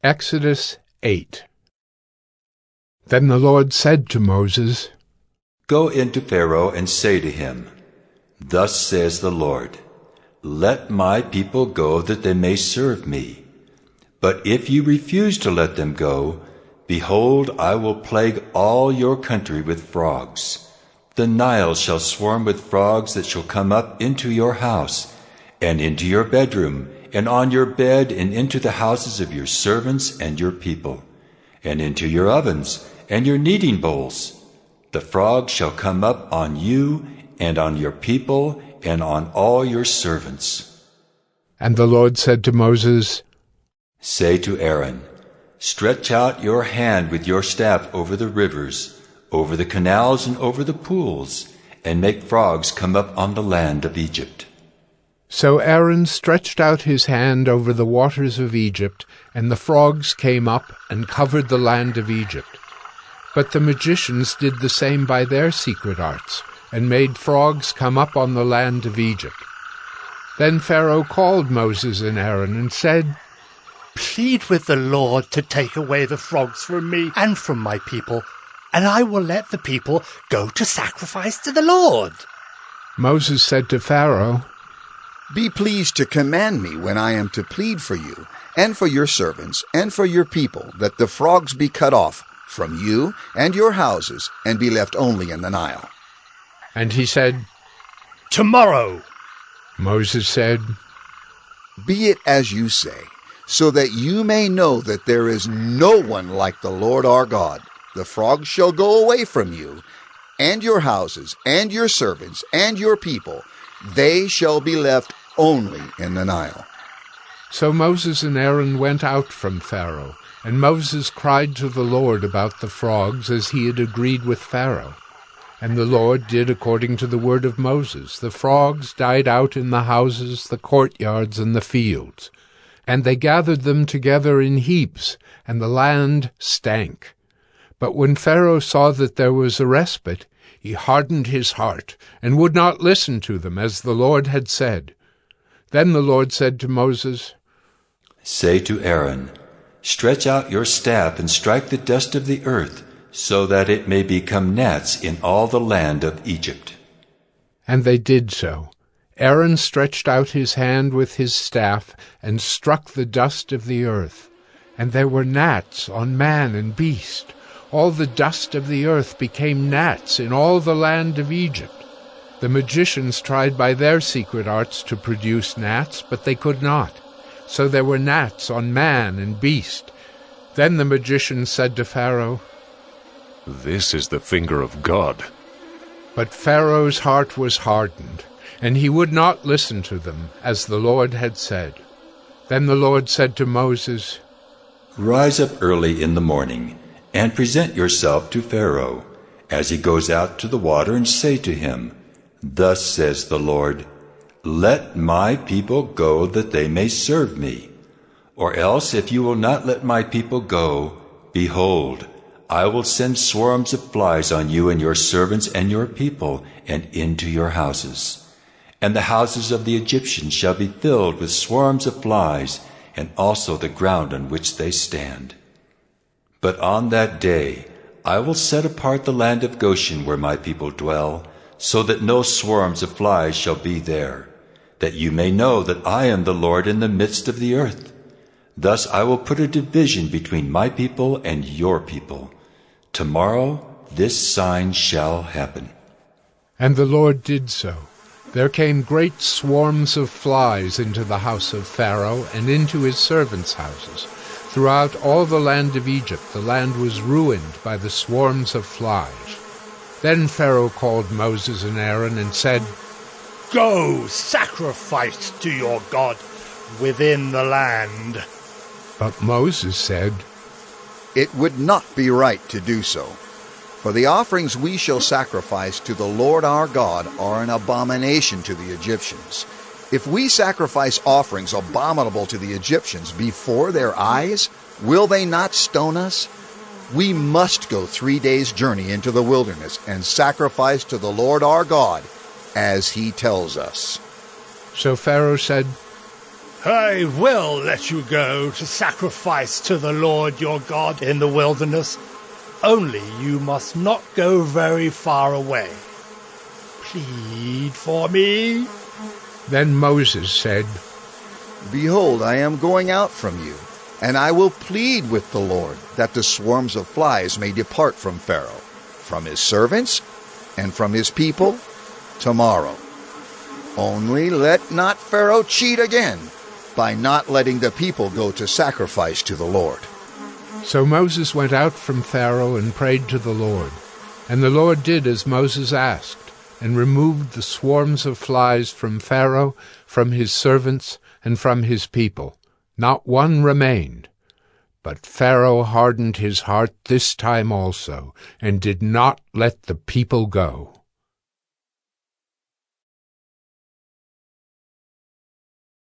Exodus 8. Then the Lord said to Moses, Go into Pharaoh and say to him, Thus says the Lord, Let my people go that they may serve me. But if you refuse to let them go, behold, I will plague all your country with frogs. The Nile shall swarm with frogs that shall come up into your house, and into your bedroom, and on your bed, and into the houses of your servants and your people, and into your ovens and your kneading bowls. The frogs shall come up on you, and on your people, and on all your servants. And the Lord said to Moses, Say to Aaron, Stretch out your hand with your staff over the rivers, over the canals and over the pools, and make frogs come up on the land of Egypt. So Aaron stretched out his hand over the waters of Egypt, and the frogs came up and covered the land of Egypt. But the magicians did the same by their secret arts, and made frogs come up on the land of Egypt. Then Pharaoh called Moses and Aaron and said, Plead with the Lord to take away the frogs from me and from my people, and I will let the people go to sacrifice to the Lord. Moses said to Pharaoh, Be pleased to command me when I am to plead for you, and for your servants, and for your people, that the frogs be cut off from you and your houses, and be left only in the Nile. And he said, Tomorrow. Moses said, Be it as you say, so that you may know that there is no one like the Lord our God. The frogs shall go away from you, and your houses, and your servants, and your people. They shall be left only in the Nile. So Moses and Aaron went out from Pharaoh, and Moses cried to the Lord about the frogs as he had agreed with Pharaoh. And the Lord did according to the word of Moses. The frogs died out in the houses, the courtyards, and the fields. And they gathered them together in heaps, and the land stank. But when Pharaoh saw that there was a respite, he hardened his heart, and would not listen to them, as the Lord had said. Then the Lord said to Moses, Say to Aaron, Stretch out your staff and strike the dust of the earth, so that it may become gnats in all the land of Egypt. And they did so. Aaron stretched out his hand with his staff and struck the dust of the earth. And there were gnats on man and beast. All the dust of the earth became gnats in all the land of Egypt. The magicians tried by their secret arts to produce gnats, but they could not. So there were gnats on man and beast. Then the magicians said to Pharaoh, This is the finger of God. But Pharaoh's heart was hardened, and he would not listen to them, as the Lord had said. Then the Lord said to Moses, Rise up early in the morning, and present yourself to Pharaoh, as he goes out to the water, and say to him, Thus says the Lord, Let my people go, that they may serve me. Or else, if you will not let my people go, behold, I will send swarms of flies on you and your servants and your people, and into your houses. And the houses of the Egyptians shall be filled with swarms of flies, and also the ground on which they stand. But on that day I will set apart the land of Goshen where my people dwell, so that no swarms of flies shall be there, that you may know that I am the Lord in the midst of the earth. Thus I will put a division between my people and your people. Tomorrow this sign shall happen. And the Lord did so. There came great swarms of flies into the house of Pharaoh and into his servants' houses. Throughout all the land of Egypt the land was ruined by the swarms of flies. Then Pharaoh called Moses and Aaron and said, Go, sacrifice to your God within the land. But Moses said, It would not be right to do so. For the offerings we shall sacrifice to the Lord our God are an abomination to the Egyptians. If we sacrifice offerings abominable to the Egyptians before their eyes, will they not stone us? We must go 3 days' journey into the wilderness and sacrifice to the Lord our God, as he tells us. So Pharaoh said, I will let you go to sacrifice to the Lord your God in the wilderness. Only you must not go very far away. Plead for me." Then Moses said, "Behold, I am going out from you, and I will plead with the Lord that the swarms of flies may depart from Pharaoh, from his servants, and from his people tomorrow. Only let not Pharaoh cheat again by not letting the people go to sacrifice to the Lord." So Moses went out from Pharaoh and prayed to the Lord. And the Lord did as Moses asked, and removed the swarms of flies from Pharaoh, from his servants, and from his people. Not one remained. But Pharaoh hardened his heart this time also, and did not let the people go.